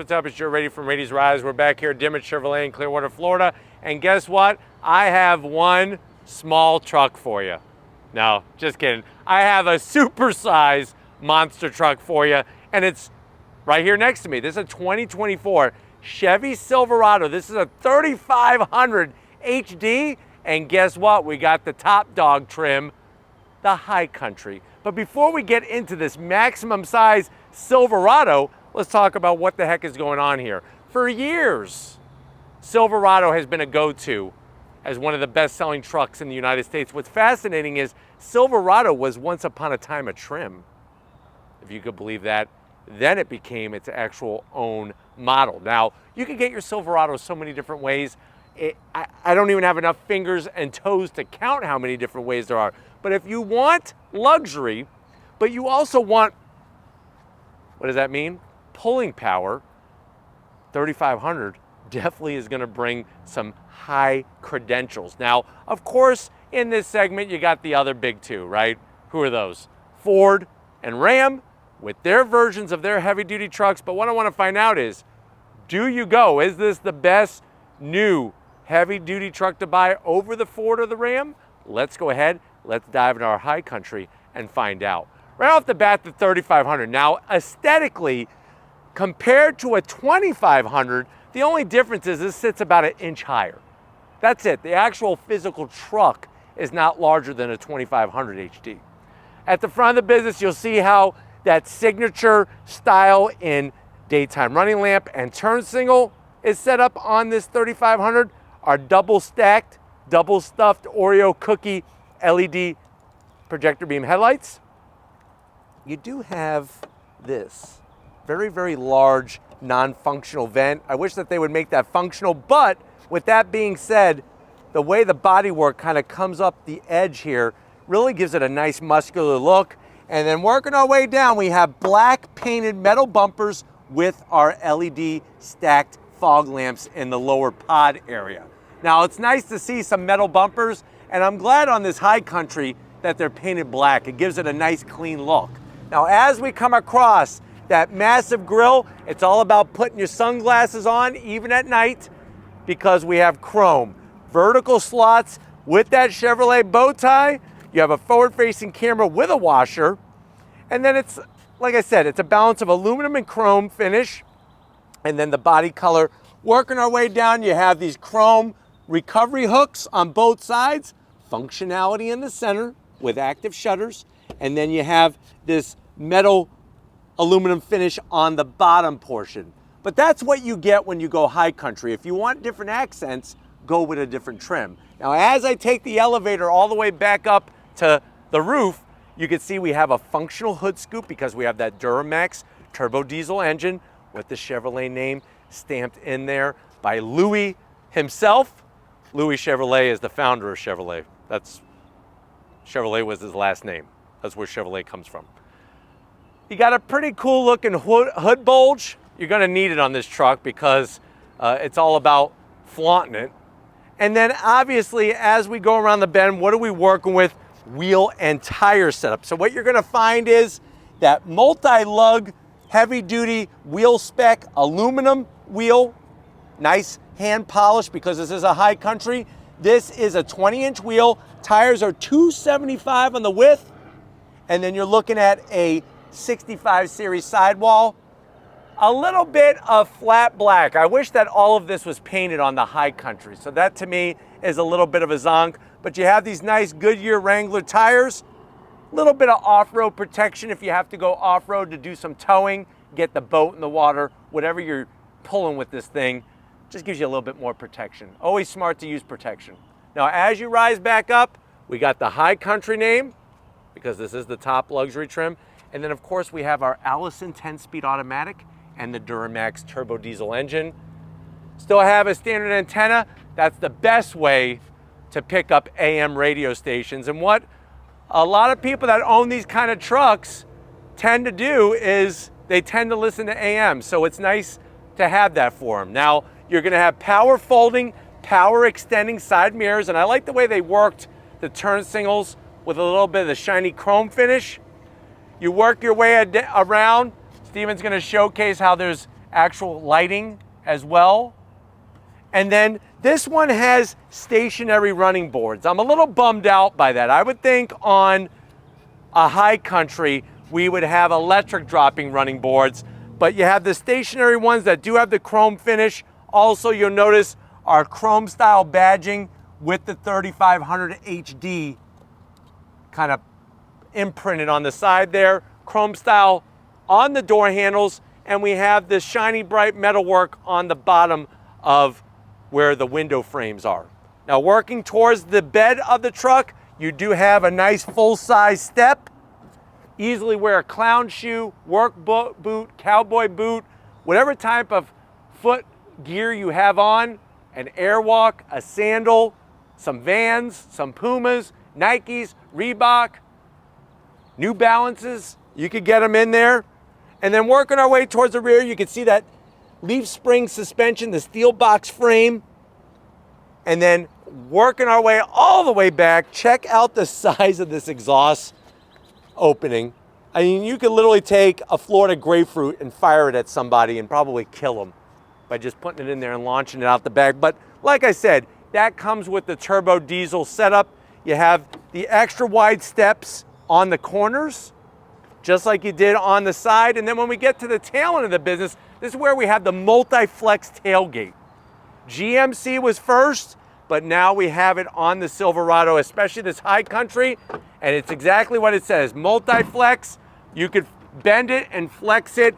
what's up? It's Joe Ready from Rady's Rise. We're back here at Dimmitt Chevrolet in Clearwater, Florida. And guess what? I have one small truck for you. No, just kidding. I have a supersized monster truck for you, and it's right here next to me. This is a 2024 Chevy Silverado. This is a 3500 HD, and guess what? We got the top dog trim, the High Country. But before we get into this maximum size Silverado, let's talk about what the heck is going on here. For years, Silverado has been a go-to as one of the best-selling trucks in the United States. What's fascinating is Silverado was once upon a time a trim, if you could believe that. Then it became its actual own model. Now, you can get your Silverado so many different ways. I don't even have enough fingers and toes to count how many different ways there are. But if you want luxury, but you also want, what does that mean? Pulling power, 3500 definitely is going to bring some high credentials. Now, of course, in this segment, you got the other big two, right? Who are those? Ford and Ram with their versions of their heavy-duty trucks. But what I want to find out is, do you go? Is this the best new heavy-duty truck to buy over the Ford or the Ram? Let's go ahead. Let's dive into our High Country and find out. Right off the bat, the 3500. Now, aesthetically, compared to a 2500, the only difference is this sits about an inch higher. That's it. The actual physical truck is not larger than a 2500 HD. At the front of the business, you'll see how that signature style in daytime running lamp and turn signal is set up on this 3500. Our double stacked, double stuffed Oreo cookie LED projector beam headlights. You do have this very, very large non-functional vent. I wish that they would make that functional, but with that being said, the way the bodywork kind of comes up the edge here really gives it a nice muscular look. And then working our way down, we have black painted metal bumpers with our LED stacked fog lamps in the lower pod area. Now, it's nice to see some metal bumpers, and I'm glad on this High Country that they're painted black. It gives it a nice clean look. Now, as we come across that massive grille, it's all about putting your sunglasses on, even at night, because we have chrome. Vertical slots with that Chevrolet bow tie. You have a forward-facing camera with a washer. And then it's, like I said, it's a balance of aluminum and chrome finish. And then the body color. Working our way down, you have these chrome recovery hooks on both sides. Functionality in the center with active shutters. And then you have this metal aluminum finish on the bottom portion. But that's what you get when you go High Country. If you want different accents, go with a different trim. Now, as I take the elevator all the way back up to the roof, you can see we have a functional hood scoop because we have that Duramax turbo diesel engine with the Chevrolet name stamped in there by Louis himself. Louis Chevrolet is the founder of Chevrolet. Chevrolet was his last name. That's where Chevrolet comes from. You got a pretty cool looking hood bulge. You're gonna need it on this truck because it's all about flaunting it. And then obviously, as we go around the bend, what are we working with? Wheel and tire setup. So what you're gonna find is that multi-lug, heavy-duty wheel spec aluminum wheel, nice hand polish because this is a High Country. This is a 20-inch wheel. Tires are 275 on the width, and then you're looking at a 65 series sidewall. A little bit of flat black. I wish that all of this was painted on the High Country. So that to me is a little bit of a zonk. But you have these nice Goodyear Wrangler tires. A little bit of off-road protection if you have to go off-road to do some towing, get the boat in the water, whatever you're pulling with this thing, just gives you a little bit more protection. Always smart to use protection. Now, as you rise back up, we got the High Country name because this is the top luxury trim. And then of course we have our Allison 10-speed automatic and the Duramax turbo diesel engine. Still have a standard antenna. That's the best way to pick up AM radio stations. And what a lot of people that own these kind of trucks tend to do is they tend to listen to AM. So it's nice to have that for them. Now, you're gonna have power folding, power extending side mirrors, and I like the way they worked the turn signals with a little bit of the shiny chrome finish. You work your way around. Steven's gonna showcase how there's actual lighting as well. And then this one has stationary running boards. I'm a little bummed out by that. I would think on a High Country, we would have electric dropping running boards, but you have the stationary ones that do have the chrome finish. Also, you'll notice our chrome style badging with the 3500 HD kind of imprinted on the side there. Chrome style on the door handles, and we have this shiny bright metalwork on the bottom of where the window frames are. Now, working towards the bed of the truck, you do have a nice full-size step. Easily wear a clown shoe, work boot, cowboy boot, whatever type of foot gear you have on, an Airwalk, a sandal, some Vans, some Pumas, Nikes, Reebok, New Balances. You could get them in there. And then working our way towards the rear, you can see that leaf spring suspension, the steel box frame. And then working our way all the way back, check out the size of this exhaust opening. I mean, you could literally take a Florida grapefruit and fire it at somebody and probably kill them by just putting it in there and launching it out the back. But like I said, that comes with the turbo diesel setup. You have the extra wide steps on the corners, just like you did on the side. And then when we get to the tail end of the business, this is where we have the multi-flex tailgate. GMC was first, but now we have it on the Silverado, especially this High Country, and it's exactly what it says, multi-flex. You could bend it and flex it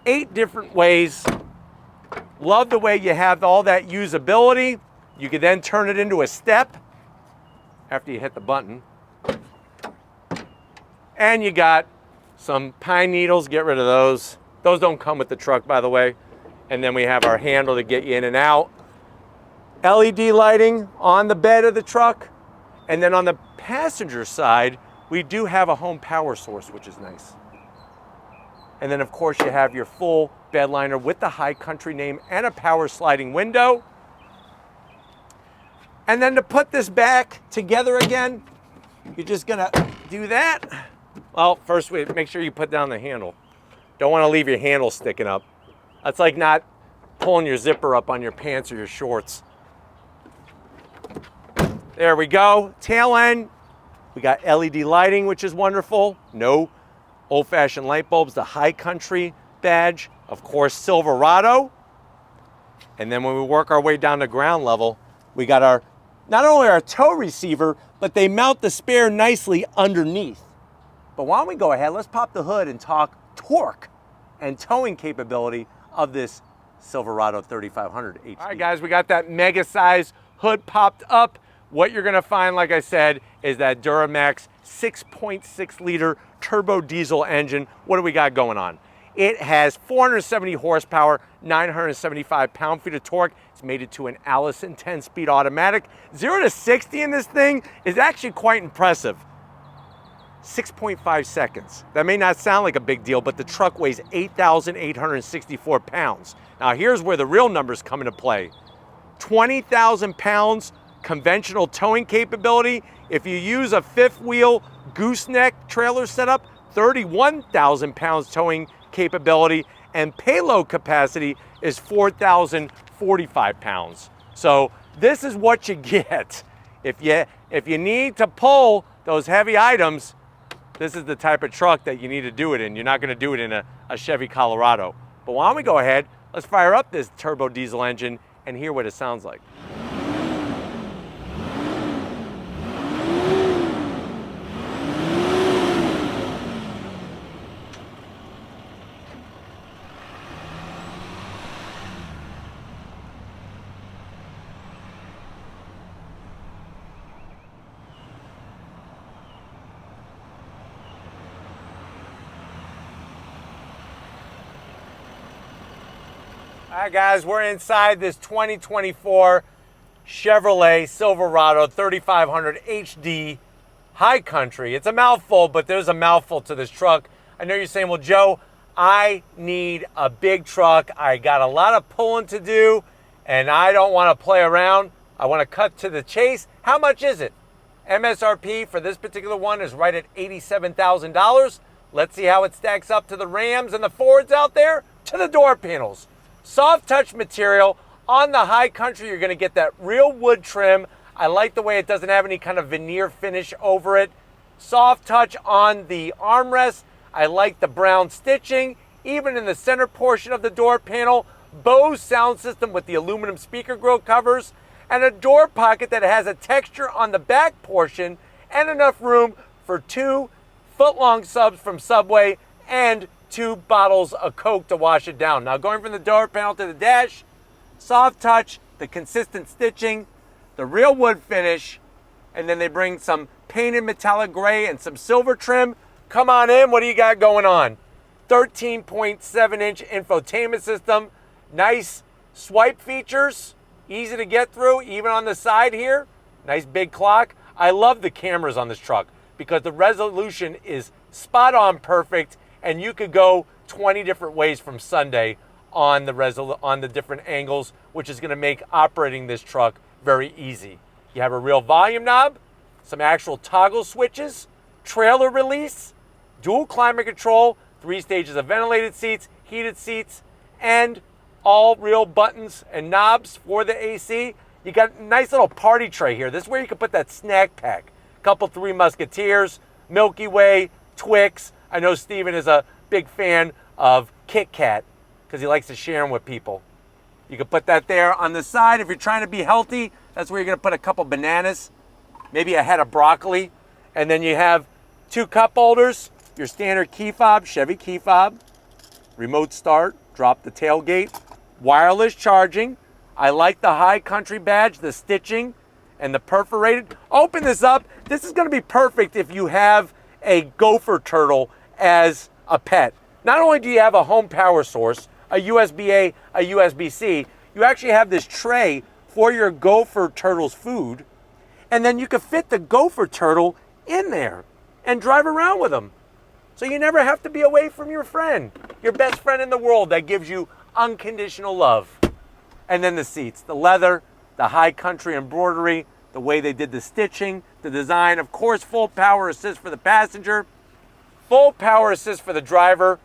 8 different ways. Love the way you have all that usability. You could then turn it into a step after you hit the button. And you got some pine needles, get rid of those. Those don't come with the truck, by the way. And then we have our handle to get you in and out. LED lighting on the bed of the truck. And then on the passenger side, we do have a home power source, which is nice. And then of course you have your full bed liner with the High Country name and a power sliding window. And then to put this back together again, you're just gonna do that. Well, first we make sure you put down the handle. Don't wanna leave your handle sticking up. That's like not pulling your zipper up on your pants or your shorts. There we go, tail end. We got LED lighting, which is wonderful. No old-fashioned light bulbs, the High Country badge, of course, Silverado. And then when we work our way down to ground level, we got our, not only our tow receiver, but they mount the spare nicely underneath. But why don't we go ahead, let's pop the hood and talk torque and towing capability of this Silverado 3500 HD. All right, guys, we got that mega size hood popped up. What you're gonna find, like I said, is that Duramax 6.6 liter turbo diesel engine. What do we got going on? It has 470 horsepower, 975 pound-feet of torque. It's mated to an Allison 10-speed automatic. 0 to 60 in this thing is actually quite impressive. 6.5 seconds. That may not sound like a big deal, but the truck weighs 8,864 pounds. Now here's where the real numbers come into play. 20,000 pounds conventional towing capability. If you use a fifth wheel gooseneck trailer setup, 31,000 pounds towing capability, and payload capacity is 4,045 pounds. So this is what you get. If you need to pull those heavy items, this is the type of truck that you need to do it in. You're not gonna do it in a Chevy Colorado. But why don't we go ahead, let's fire up this turbo diesel engine and hear what it sounds like. All right, guys, we're inside this 2024 Chevrolet Silverado 3500 HD High Country. It's a mouthful, but there's a mouthful to this truck. I know you're saying, well, Joe, I need a big truck. I got a lot of pulling to do, and I don't want to play around. I want to cut to the chase. How much is it? MSRP for this particular one is right at $87,000. Let's see how it stacks up to the Rams and the Fords out there. to the door panels. Soft touch material. On the High Country, you're gonna get that real wood trim. I like the way it doesn't have any kind of veneer finish over it. Soft touch on the armrest. I like the brown stitching. Even in the center portion of the door panel, Bose sound system with the aluminum speaker grill covers, and a door pocket that has a texture on the back portion and enough room for 2 foot-long subs from Subway and 2 bottles of Coke to wash it down. Now going from the door panel to the dash, soft touch, the consistent stitching, the real wood finish, and then they bring some painted metallic gray and some silver trim. Come on in, what do you got going on? 13.7-inch infotainment system, nice swipe features, easy to get through, even on the side here. Nice big clock. I love the cameras on this truck because the resolution is spot on perfect, and you could go 20 different ways from Sunday on the different angles, which is going to make operating this truck very easy. You have a real volume knob, some actual toggle switches, trailer release, dual climate control, 3 stages of ventilated seats, heated seats, and all real buttons and knobs for the AC. You got a nice little party tray here. This is where you can put that snack pack. A couple Three Musketeers, Milky Way, Twix. I know Steven is a big fan of Kit Kat because he likes to share them with people. You can put that there on the side. If you're trying to be healthy, that's where you're gonna put a couple bananas, maybe a head of broccoli, and then you have 2 cup holders, your standard key fob, Chevy key fob, remote start, drop the tailgate, wireless charging. I like the High Country badge, the stitching, and the perforated. Open this up. This is gonna be perfect if you have a gopher turtle as a pet. Not only do you have a home power source, a USB-A, a USB-C, you actually have this tray for your gopher turtle's food, and then you can fit the gopher turtle in there and drive around with them. So you never have to be away from your friend, your best friend in the world that gives you unconditional love. And then the seats, the leather, the High Country embroidery, the way they did the stitching, the design, of course, full power assist for the passenger, full power assist for the driver.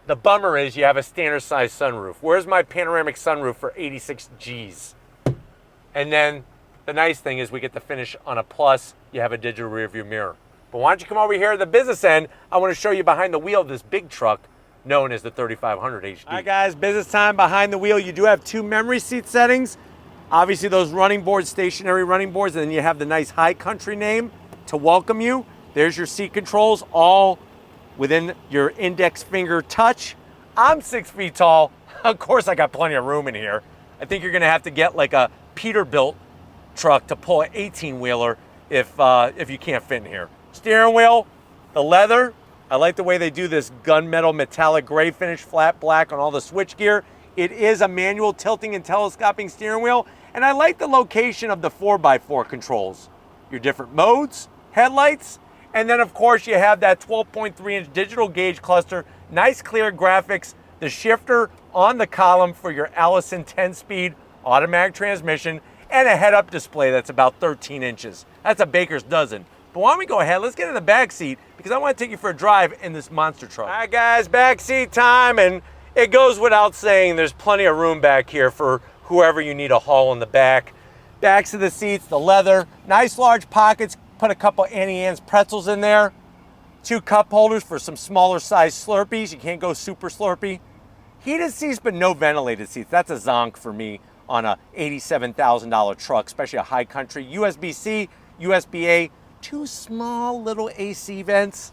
The bummer is you have a standard size sunroof. Where's my panoramic sunroof for 86 G's? And then the nice thing is we get to finish on a plus. You have a digital rear view mirror. But why don't you come over here at the business end? I want to show you behind the wheel of this big truck known as the 3500 HD. All right, guys, business time behind the wheel. You do have 2 memory seat settings. Obviously, those running boards, stationary running boards, and then you have the nice High Country name to welcome you. There's your seat controls, all within your index finger touch. I'm 6 feet tall. Of course, I got plenty of room in here. I think you're gonna have to get like a Peterbilt truck to pull an 18-wheeler if you can't fit in here. Steering wheel, the leather. I like the way they do this gunmetal metallic gray finish, flat black on all the switchgear. It is a manual tilting and telescoping steering wheel, and I like the location of the 4x4 controls. Your different modes, headlights, and then of course you have that 12.3-inch digital gauge cluster, nice clear graphics, the shifter on the column for your Allison 10-speed automatic transmission, and a head-up display that's about 13 inches. That's a baker's dozen. But why don't we go ahead, let's get in the back seat because I want to take you for a drive in this monster truck. All right, guys, back seat time, and it goes without saying there's plenty of room back here for whoever you need to haul in the back. Backs of the seats, the leather, nice large pockets, put a couple Annie Ann's pretzels in there, 2 cup holders for some smaller size Slurpees. You can't go super Slurpee. Heated seats, but no ventilated seats. That's a zonk for me on a $87,000 truck, especially a High Country. USB-C, USB-A, 2 small little AC vents.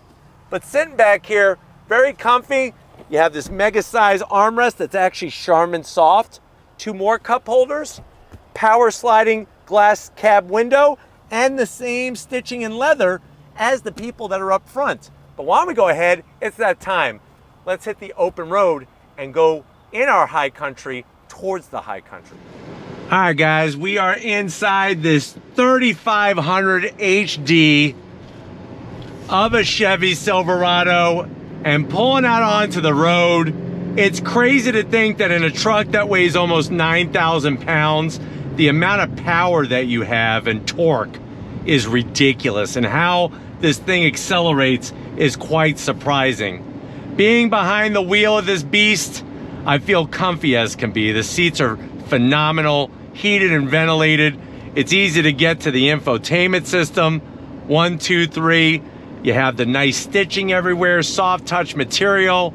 But sitting back here, very comfy. You have this mega size armrest that's actually Charmin soft. 2 more cup holders, power sliding glass cab window, and the same stitching in leather as the people that are up front. But why don't we go ahead, it's that time. Let's hit the open road and go in our High Country towards the High Country. All right, guys, we are inside this 3500 HD of a Chevy Silverado and pulling out onto the road. It's crazy to think that in a truck that weighs almost 9,000 pounds, the amount of power that you have and torque is ridiculous, and how this thing accelerates is quite surprising. Being behind the wheel of this beast, I feel comfy as can be. The seats are phenomenal, heated and ventilated. It's easy to get to the infotainment system. 1, 2, 3. You have the nice stitching everywhere, soft touch material,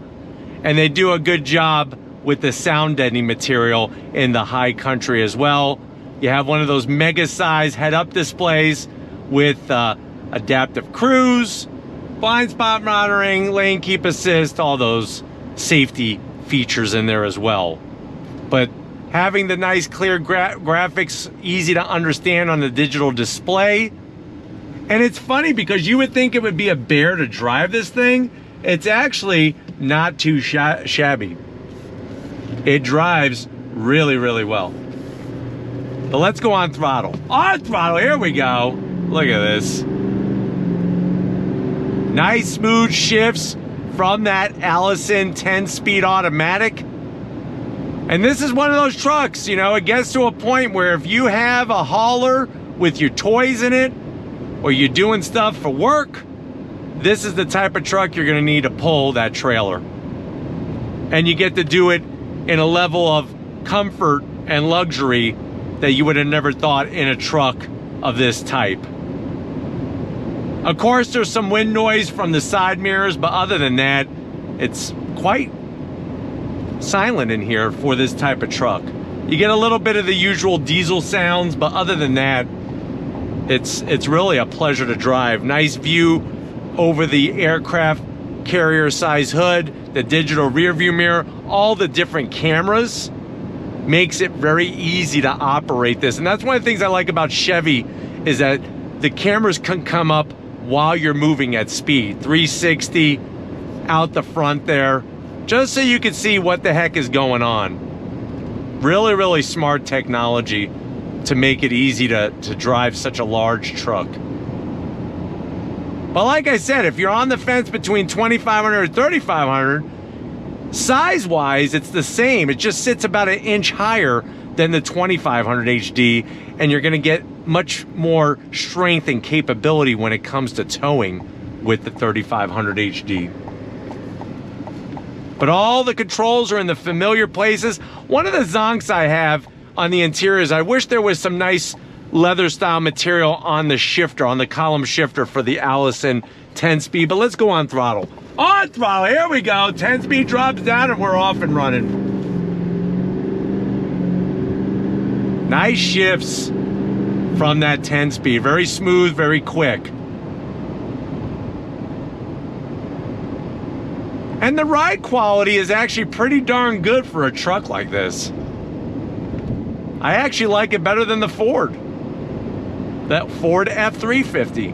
and they do a good job with the sound deadening material in the High Country as well. You have one of those mega size head-up displays with adaptive cruise, blind spot monitoring, lane keep assist, all those safety features in there as well. But having the nice clear graphics, easy to understand on the digital display. And it's funny because you would think it would be a bear to drive this thing. It's actually not too shabby. It drives really, really well. But let's go on throttle. On throttle, here we go. Look at this. Nice smooth shifts from that Allison 10-speed automatic. And this is one of those trucks, you know, it gets to a point where if you have a hauler with your toys in it, or you're doing stuff for work, this is the type of truck you're gonna need to pull that trailer. And you get to do it in a level of comfort and luxury that you would have never thought in a truck of this type. Of course, there's some wind noise from the side mirrors, but other than that, it's quite silent in here for this type of truck. You get a little bit of the usual diesel sounds, but other than that, it's really a pleasure to drive. Nice view over the aircraft carrier size hood, the digital rear view mirror, all the different cameras makes it very easy to operate this. And that's one of the things I like about Chevy is that the cameras can come up while you're moving at speed. 360 out the front there, just so you can see what the heck is going on. Really, really smart technology to make it easy to drive such a large truck. But like I said, if you're on the fence between 2,500 and 3,500, size-wise, it's the same. It just sits about an inch higher than the 2,500 HD, and you're gonna get much more strength and capability when it comes to towing with the 3,500 HD. But all the controls are in the familiar places. One of the zonks I have on the interior is I wish there was some nice leather style material on the shifter, on the column shifter for the Allison 10-speed, but let's go on throttle. On throttle, here we go. 10-speed drops down and we're off and running. Nice shifts from that 10-speed. Very smooth, very quick. And the ride quality is actually pretty darn good for a truck like this. I actually like it better than the Ford. That Ford F350.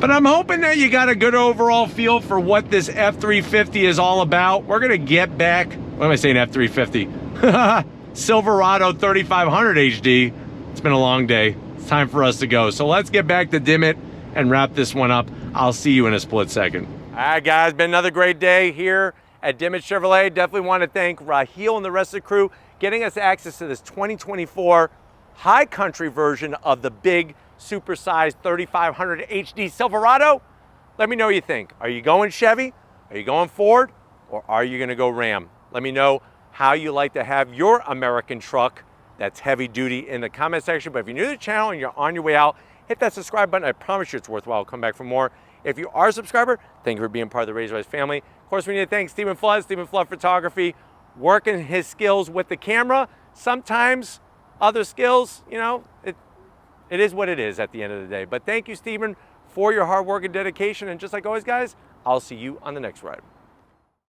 But I'm hoping that you got a good overall feel for what this F350 is all about. We're gonna get back, what am I saying, F350? Silverado 3500 HD. It's been a long day. It's time for us to go. So let's get back to Dimmitt and wrap this one up. I'll see you in a split second. All right, guys, been another great day here at Dimmitt Chevrolet. Definitely want to thank Raheel and the rest of the crew getting us access to this 2024 High Country version of the big supersized 3500 HD Silverado. Let me know what you think. Are you going Chevy? Are you going Ford? Or are you gonna go Ram? Let me know how you like to have your American truck that's heavy duty in the comment section. But if you're new to the channel and you're on your way out, hit that subscribe button. I promise you it's worthwhile. Come back for more. If you are a subscriber, thank you for being part of the Razor Eyes family. Of course, we need to thank Stephen Flood Photography, working his skills with the camera. Sometimes other skills, you know, it is what it is at the end of the day. But thank you, Stephen, for your hard work and dedication. And just like always, guys, I'll see you on the next ride.